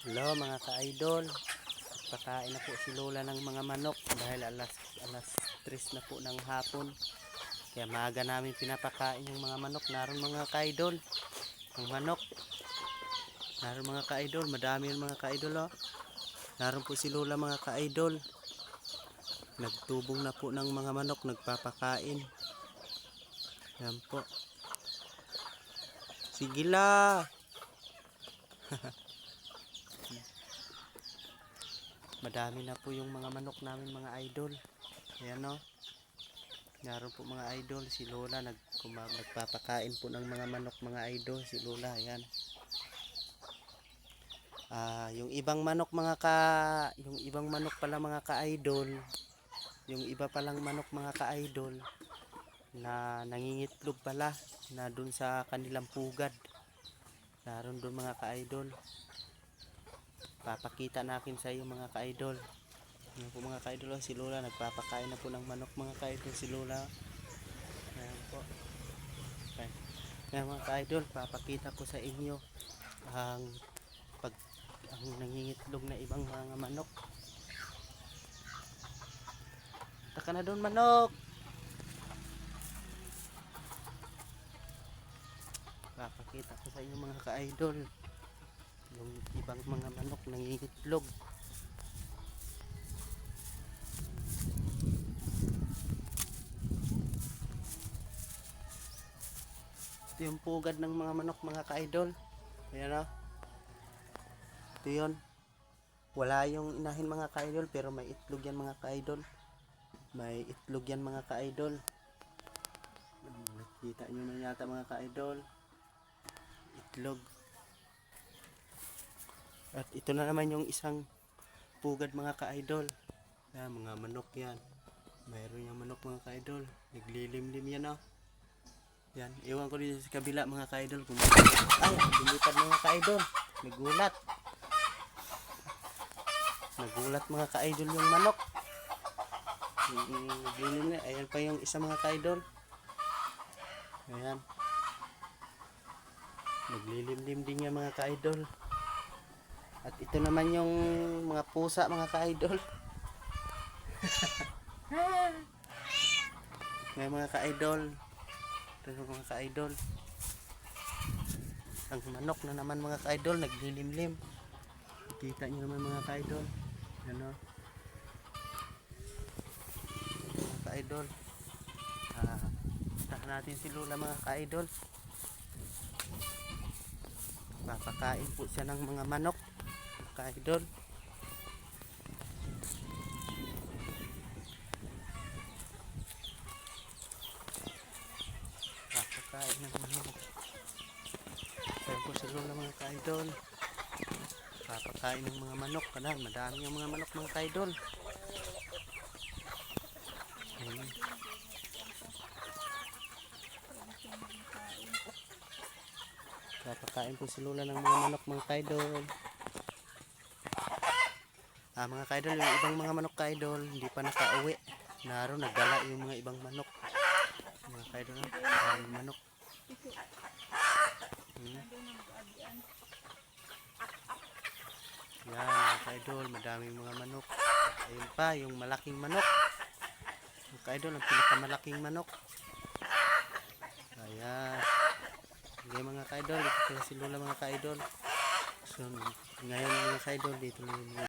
Hello mga ka-idol. Pakain na po si Lola ng mga manok dahil alas 3 na po ng hapon. Kaya maaga namin pinapakain yung mga manok. Naroon mga ka-idol. Ang manok. Naroon mga ka-idol. Madami yung mga ka-idol oh. Naroon po si Lola mga ka-idol. Nagtubong na po ng mga manok. Nagpapakain. Yan po. Sige la. Madami na po yung mga manok namin mga idol. Ayan o. Naroon po mga idol. Si Lola nagpapakain po ng mga manok mga idol. Si Lola ayan. Yung ibang manok yung ibang manok pala mga ka-idol. Yung iba palang manok mga ka-idol na nangingitlog pala na dun sa kanilang pugad. Naroon dun mga ka-idol. Papakita natin sa iyo mga ka-idol. Ayan po mga ka-idol, si Lola nagpapakain na po ng manok mga ka-idol si Lola. Ayan po. Okay. Ayan mga ka-idol, papakita ko sa inyo ang nangingitlog na ibang mga manok. Taka na doon manok. Papakita ko sa inyo mga ka-idol yung ibang mga manok nangingitlog. Ito yung pugad ng mga manok mga ka-idol. Ayan o. Ito yun. Wala yung inahin mga ka-idol pero may itlog yan mga ka-idol. May itlog yan mga ka-idol. Nakita nyo na yata mga ka-idol. Itlog. At ito na naman yung isang pugad mga ka-idol. Ayan, mga manok yan. Mayroon yung manok mga ka-idol. Naglilimlim yan o. Yan, iwan ko dito sa kabila mga ka-idol. Ay, lumipad mga ka-idol. Nagulat. Nagulat mga ka-idol yung manok. Naglilimlim. Ayan pa yung isa mga ka-idol. Ayan. Naglilimlim din yan mga ka-idol. At ito naman yung mga pusa mga ka-idol. May mga ka-idol. Ito yung mga ka-idol. Ang manok na naman mga ka-idol. Naglilimlim. Kita nyo naman mga ka-idol. Ano? Mga ka-idol. Tahan natin si Lola mga ka-idol. Papakain po siya ng mga manok. Ka-idol. Papakain ng manok. Ayan po si Lola mga ka-idol. Papakain ng mga manok. Kanan, madami yung mga manok mga ka-idol. Ayan. Papakain po si Lola ng mga manok mga ka-idol. Mga ka-idol, yung ibang mga manok ka-idol hindi pa nakauwi. Naroon nagdala yung mga ibang manok. Mga ka-idol, maraming manok. Yan mga ka-idol, madaming mga manok. Ayun pa, yung malaking manok. Mga ka-idol, ang pinakamalaking manok. Ayan. Okay mga ka-idol, dito pala si Lola mga ka-idol. So, ngayon mga ka-idol, dito na yung